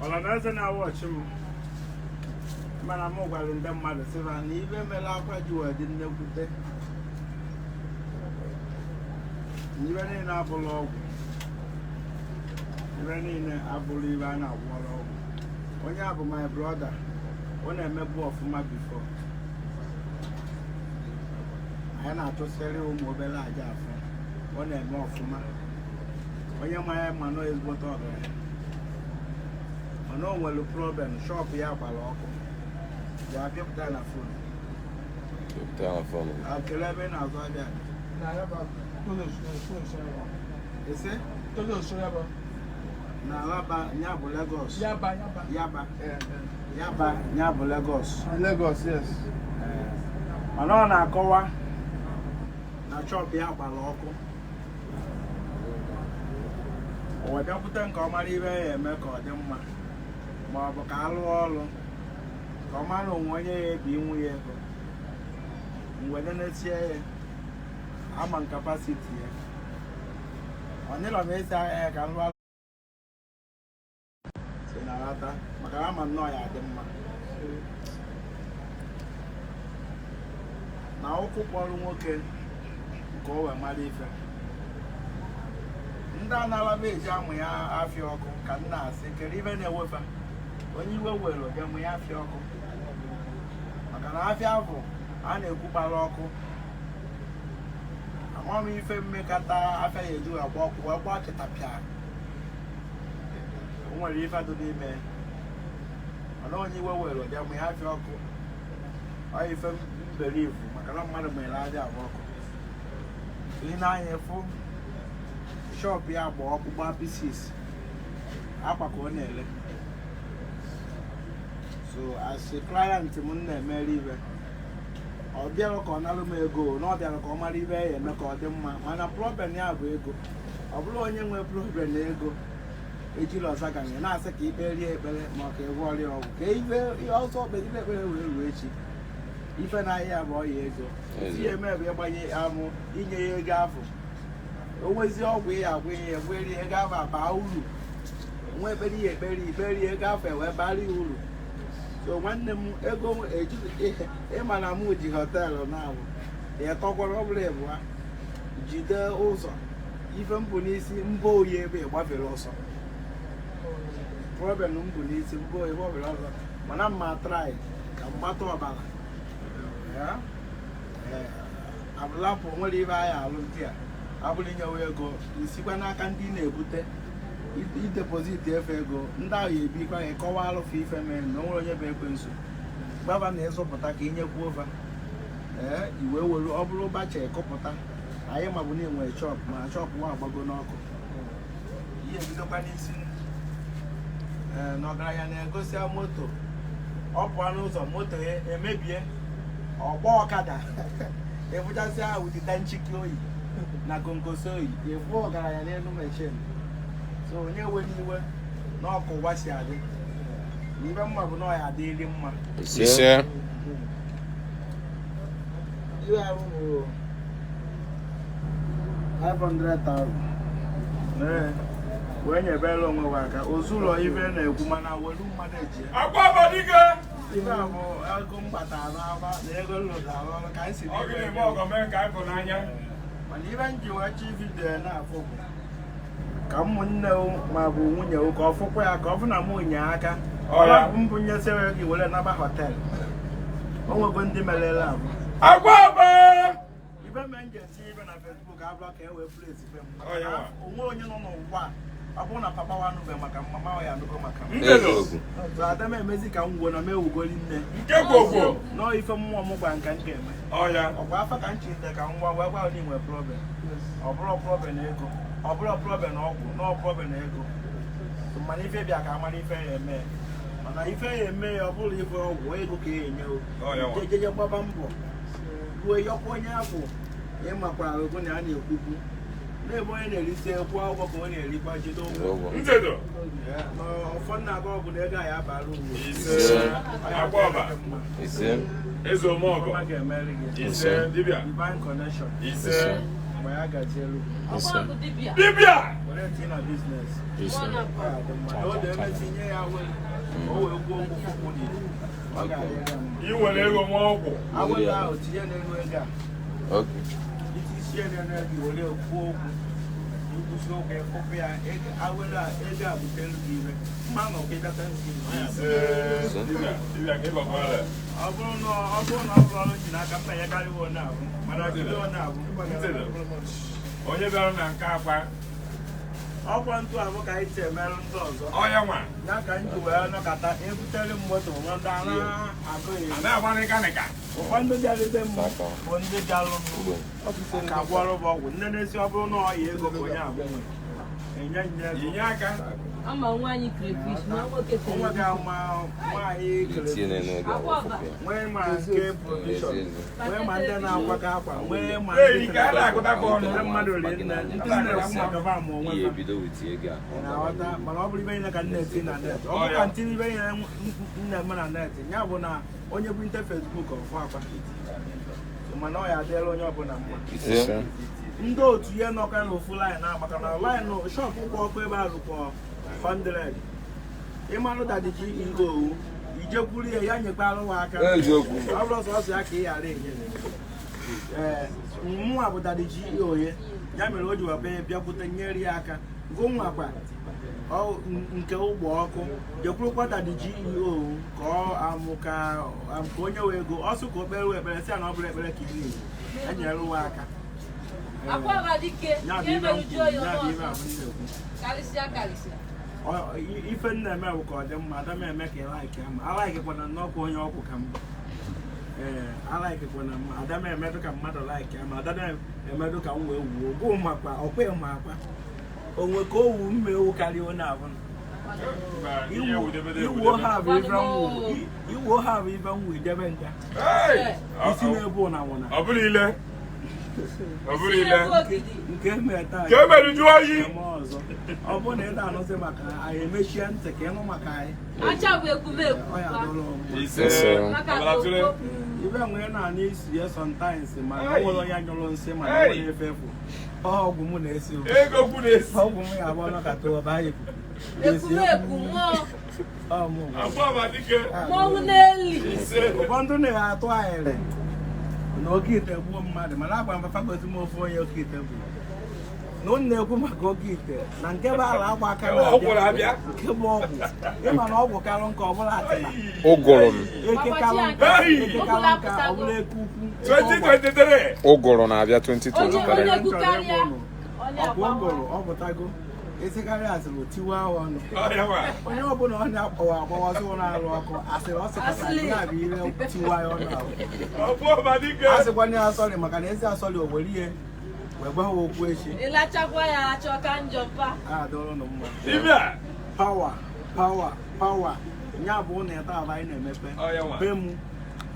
Ọlọnaeze na-awọchi m mana m gwara ndị mmadụ sịba na ibe mere akwa ji wee dị nnekwute ibe niile abụrụ ọgwụ ibe niile abụrụ ibe a na-agwọrọ ọgwụ onye a bụ my brother ọ na-emebu ọfụma bifo anyị na-achụsịrị ụmụ obere aja afọ ọ na-eme ọfụma onye ma ya ma nọ ezigbote ọgaranya mana o nwere problem shop ya gbara ọkụ ya bịapụta na fon akele ebe na-azụ abịa ese na Alaba nya bụ Lagos Yaba nya bụ Lagos yes mana ọ na-akọwa na shop ya gbara ọkụ o wee bịakwute nke ọ mara ibe ya eme ka ọ dị mma ma ọ bụ ka a lụọ ọrụ ka ọ mara onwe onye ya ebi inwu ya ego mgbe na-etie ya ama nkapasiti ya ọ nịrọ m esi ahịa ya ka m lụọ si na lata maka ama nnọọ ya dị mma na ụkwụ kpọrọ nwoke nke o wee mara ife ndị analaba eji amụ ya afịa ọkụ ka m na-asị kere ibe na-ewefa onye iwe were bịa mụ ya afịa ọkụ maka na afịa bụ a na-ekwu gbara ọkụ ama m ife mmekọta afịa ya eji agba ọkụ wee gbaa chịtapịa o nwere ife dị n'ime mana onye iwe were bịa mụ ya afịa ọkụ ọ ife mberivu maka na mmadụ mere adị agba ọkụ ị na-anya fụ shop ya gba ọkụ gba pieces akwa ka ọ na-ele so as a client m na-emere ibe ọ bịara ka ọ nalụ m ego na ọ bịara ka ọ mara ibe ya eme ka ọ dị mma mana problem ya bụ ego ọ bụrụ onye nwe problem na ego ejiri ọza ganye na-asị ka ikpe rie ekpere ma ọ ka ịgwọ ọrịa ọgwụ ka ibe ọzọ kpegide ekpere wee ruo echi ife na-ahịa bụ ọya ego ihe eme bụ ịgbanye amụ inye ya ego afọ o nwezi ọgwụ ya agwụ ihe egweri ego afọ abaa uru nwa ekpere ihe ikperi ego afọ ewee bara ya uru so nwanne m ego ịma na mụ ji họteelụ na-abụ ya tọkwara ọ bụla ịbụa jide ụzọ ife mbụ n'isi mbụ oyi ebe ịgbafere ọsọ problem mbụ n'isi mbụ oyi gbafere ọsọ mana mma trai ka mgbata ọbara abụlapụ nwere ibe anyị alụ ndị a abụrụ inyewe ego isikwa n'aka ndị na-ebute idepoziti efe ego ndị ahụ ebikwa ya kọwa alụfụ ife mee na onwere onye bụ ekwensu gbaba na ịzụpụta ka inyekwu ofe iwe were ọ bụrụ ụbacha ịkọpụta anyị mabụ na enwere chọp ma chọp nwa agbago n'ọkụ ihe ebidokwa n'isi na ọgaranya na-egosi moto ọ pụọ n'ụzọ moto ya emebie ọgba ọkada efụchasị ahụ dịta nchiki oyi na gongosi oyi efu ọgaranya n'elu mechin so onye nwere iwe na ọkụ ụwa si adị ibe mma bụ na ọ ya adịrị mma ise iwe ahụ bụ 500,000 wee nyebere onwe wa aka ozụlọ ibe na-ekwu mana were mmadụ eji ibe a bụ ego mgbata n'aba na ego nlụda ọrụ ka anyị si mana ibe nji wee chi vidiyo na-afụ bụ ka ụmụnne ma bụ nwunye ka ọ fụkwa ya ka ọ fụ na m nye aka ọla bụ mbụ nyesịrị gị were naba họteelụ o nwego ndị merele abụ ibe me nji etinye ibe na Facebook abụla ka e wee furu ezigbo onwe onye nọ n'ụwa ọ bụrụ na papa wa anụbe maka mama ya anụgo maka ada m emezi ka m gwuo na m ewugoli nne nọọ ife mmụọ m gwa nka m ga-eme ọgwa afa ka m chite ka nwa wee gwa onye nwe problem ọ bụrụ problem ego ọ bụrụ problem ọgwụ nọọ problem ego mana ife bịa ka amara ife ya eme mana ife ya eme ya ọ bụrụ ife ọgwụ ego ka ya enye jejeje gbaba mbọ ruo yọkwa onye afọ ịmakwa ego na a na-ekwukwu na-ebe onye na-erite ekwu akwụkwọ ka ọ na-erikwa jide ụgwọ ụfọdụ na-aga ọgwụ na ego anyị abara ugbo ga-emeri gị divine connection mgbe ya gazielu na business. Yes, sir. You will never walk. I will out here. Okay. It is here and you will walk. You show a copy. I will tell you. Man, okay, that's I don't know. I don't know. I can pay a guy now. But I don't know. Onye bịara na nke akwa ọkwa ntụ abụ ka anyị si emerụ ndị ọzọ ọya nwa ya ka anyị wee nọkọta ebutere moto nwata na-agụghị ụfọdụ bịara ebe m bụ ndị bịara ka gwọrọ bụ ọgwụ nne na-esi ọ bụrụ na ọya ego bụ onye abụnwe enye aka ama nwaanyị crayfish ma nwoke tere nwa ga-ama nwaanyị crayfish nwee ma nke provision nwee ma ndị na-akwaka akwa nwee ma ndị mmadụ rie nne ndị na-ekwu maka ba ma onwe na-aghọta mana ọ bụrụ ibe ihe ka nne eti na net ọ bụ ka ntiri ibe ihe nne eme na net ya bụ na onye bụ nte Facebook ọfụ akwa mana ọ ya adịela onye ọbụla mma ndị otu ihe nọka n'ofu line na-agbaka na line shọpụ kwụ ọkụ ebe a rụkwa 100 ịmanụ dadi ji Igbo ijekwuru ya nyekwa arụwa aka ọ bụrụ sọsọ ya ka ị ghara enye mụnwa bụ dadi ji ohe ya mere o ji webe bịakwute nyere ya aka gụnwakwa nke ụgbọ ọkụ jekwurukwa dadi ji ka ọ amụ ka onye wee ego ọsụ ka o kpere wee ekpere si ya na ọ bụrụ ekpere ka iri enyere ụwa aka ife nna eme bụ ka ọ dị mma ada m eme ka ịlaiki ama alaikikwana nnọkwa onye ọgwụ ka mba alaikikwana mma ada m emedu ka mmadụ laiki ama ada na-emedu ka m wee wuo gụ makwa ọkwa ma akwa onwe ka owu mme ewu karịa onye abụ iwu ha bụ ibe m wee debe nka isi na-ebu na nwụna ọ bụrụ ile nke mmeta ka emere jụọ oyi ọzọ ọ bụrụ na ị na-anụzi maka anyị emechie ntị ka ịnụ maka anyị ibe nwere na-anụ isi ya sometimes mana ọ nwere onye nyụrụ nsị mana ọ nwere efe efu ọgwụ m na-esi ọgwụ m ya abụọ nọkata ọba anyị ụfọdụ na-atụ ahịrị na oke ite gbuo mmadụ mana agwa mfafa gozi m ofu onye oke ite bụ na ọ na-ekwu maka oke ite na nke bụ ala agba aka na-abịa nke bụ ọgwụ ịma na ọgwụ karụ nke ọbụla atịla eke karụ nka ọbụla eke ukwu 2023 ụgụrụ na-abịa 2023 ọ bụtago esikarị asịrị otiwe ahụ ọnụ onye ọbụla ọ na-akpọwa agbawazị na-arụ ọkụ asịrị ọ sịkọtara na-abịa ire tiwa ya ọnụ ahụ asịkwana ya asọrị maka na ezi asọrị o were ihe wee gwa ha okwu echi adọrọnụ mma pawa ya bụ ụlọ ịta aba anyị na-emepe be mụ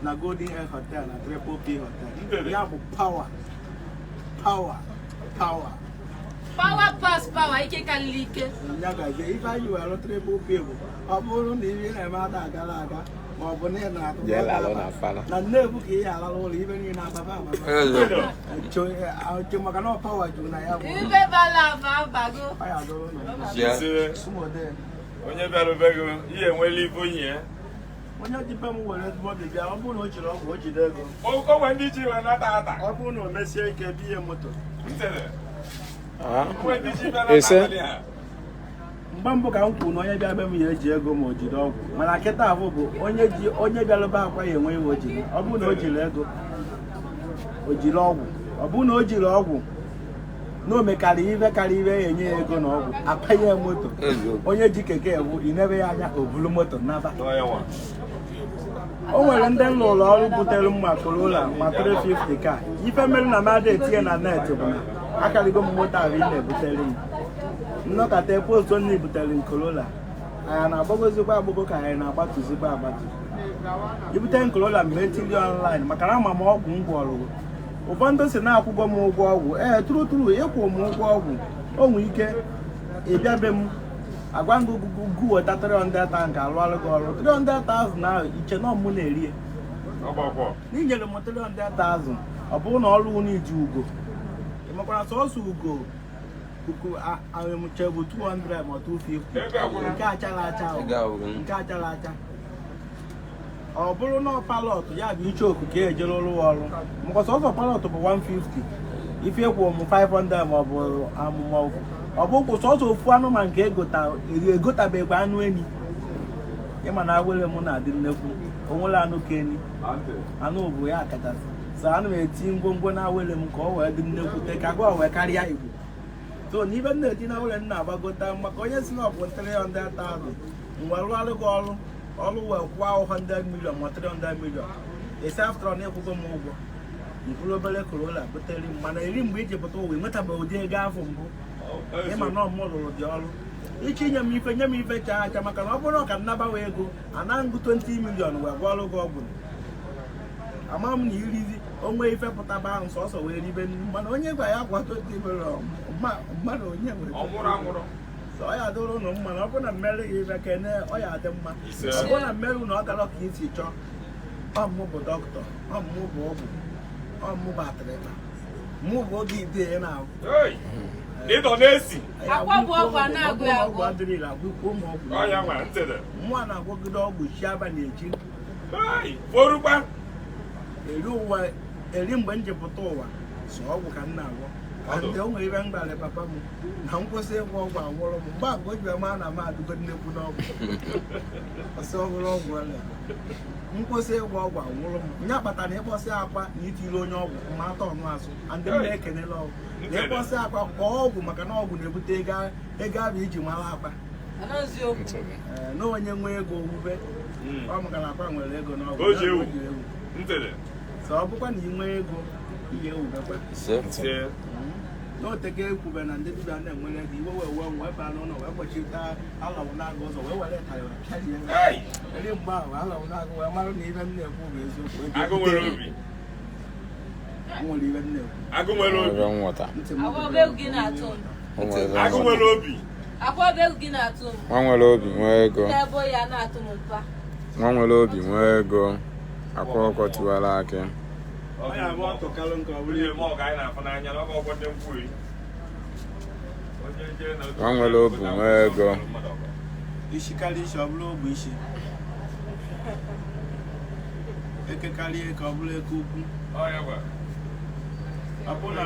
na Golden Air Hotel na Triple P Hotel ya bụ pawa power pass power ike karịrị ike ya gaje ife anyị were Triple P bụ ọ bụrụ na ihe na-eme ada agara aga ma ọ bụ na ị na-atụ na nnebu ka ihe alala ụlọ ibe niile ababa maka na pawa juru na ya bụ ibe bala abago onye bịara obego ihe enwela ibe onye ya onye ji be m were ezigbo bịbịa ọ bụrụ na o jiri ọgwụ o jide ego o nwere ndị ji wee nata ata ọ bụrụ na o mesie ike biye moto mgbe mbụ ka m kwuru na onye bịa be m ya eji ego ma o jiri ọgwụ mana kịta abụ bụ onye bịara be akwa ya enwe iwe ojiri ọ bụrụ na o jiri ego o jiri ọgwụ ọ bụrụ na o jiri ọgwụ na o mekarị ibe karịa ibe ya enye ya ego na ọgwụ apanye moto onye ji keke ewu inebe ya anya o buru moto naba o nwere ndị ụlọ ọrụ butere m ma Corolla ma 350 ka ife mere na mmadụ etinye na net bụ na akarịgo m moto ahụ ị na-ebutere m nnọkọta post onye butere m Corolla anyị na-agbagozikwa agbụgo ka anyị na-agbatụzikwa agbatu ibute m Corolla mgbe etiri online maka na ama m ọgwụ ngwọrụ ụfọdụ si na-akwụgo m ụgwọ ọgwụ tụrụtụrụ ịkwụ m ụgwọ ọgwụ o nwere ike ịbịa be m agwa ngụgụ weta 300 nke alụọrụ gị ọrụ 300,000 ahụ iche na ọmụ na-eri n'inyere m 300,000 ọ bụrụ na ọrụ unu iji ugo ị makwara sọsọ ugo puku ahụmche bụ 200 ma 250 nke achara acha nke achara acha ọ bụrụ na palọt ya bụ iche okuke ejere ụlọ ọrụ maka ọsọ palọt bụ 150 ife kwụ m 500 ma ọ bụ amụma ọ bụ kwụ sọsọ ofu anụmanụ nke egotabekwa anụ enyi ịma na awele m na-adị nnekwu onwere anụ ka enyi anụ bụ ya kachasị so ana m eti ngwongwo na awele m ka ọ wee dị nnekwute ka gwa wee karịa Igbo so n'ibe m na-eti na awele m na-agbagota maka onye si na ọ bụ 300,000 mgbe rụọrụ gị ọrụ wee kwụọ 100 million ma 300 million esi after na ịkwụgo m ụgwọ mkpụrụ obere Corolla butere m mana eri mgbe iji pụta ụwa enwetabeghị ụdị ego afọ mbụ ịma na ọmụ rụrụ dị ọrụ iche inye m ife chaa acha maka na ọ bụrụ ka nnabawa ego ana ngụ 20 million wee gwa ọrụ gị ọgwụ ama m na irizi onwe ife pụtaba ahụ sọsọ wee ribe mana onye gwa ya kwado mmadụ onye nwere ọ ya dụrụ ụnụ mma na ọ bụrụ na mmeri gị ife kene ọ ya dị mma ọ bụrụ na mmeri na ọ gara ka isi chọọ ọmụ bụ dọkịta ọmụ bụ ọgwụ ọmụ bụ atịrịba mụ bụ oge ide na-ahụ ịdọ na-esi ọgwụ adịrịghị agwụkwọ ụmụ ọgwụ nwa na-agwọgide ọgwụ chi abalị echi eri mgbe m jepụta ụwa so ọgwụ ka m na-agwọ ndị o nwere ibe m gbara papa m na nkwụsị ịgwọ ọgwụ agwụrụ m mgbe agwa oji ama na m adụgo nnekwu n'ọgwụ ọsị ọhụrụ ọgwụ ọlịa nkwụsị ịgwọ ọgwụ agwụrụ m ya kpatara na ịkpọsị akwa na itiri onye ọgwụ ma atọ ọnụ azụ ndị m na-ekenela ọgwụ na ịkpọsị akwa kpọọ ọgwụ maka na ọgwụ na-ebute ego abụ iji mara akwa na onye nwe ego owuwe ọ maka na akwa nwere ego n'ọgwụ so ọ bụkwa na ị nwee ego ihe ewubekwa n'oteke ekwube na ndị dibịa na-enwere ego iwe wee baa n'ụlọ wee kpọchita alawụ na-agụ ụzọ wee were tara eri mgbe ahụ alawụ na-agụ wee mara na ibe m na-ekwu bụ eziokwu nwere ibe m na-ekwu nwa nwere obi nwee ego nwa nwere obi nwee ego Akwa-Okuko Tiwara-Aki nwa nwere obi nwee ego isi karịa isi ọ bụrụ ogbe isi eke karịa ka ọ bụrụ eke ukwu ọ bụrụ na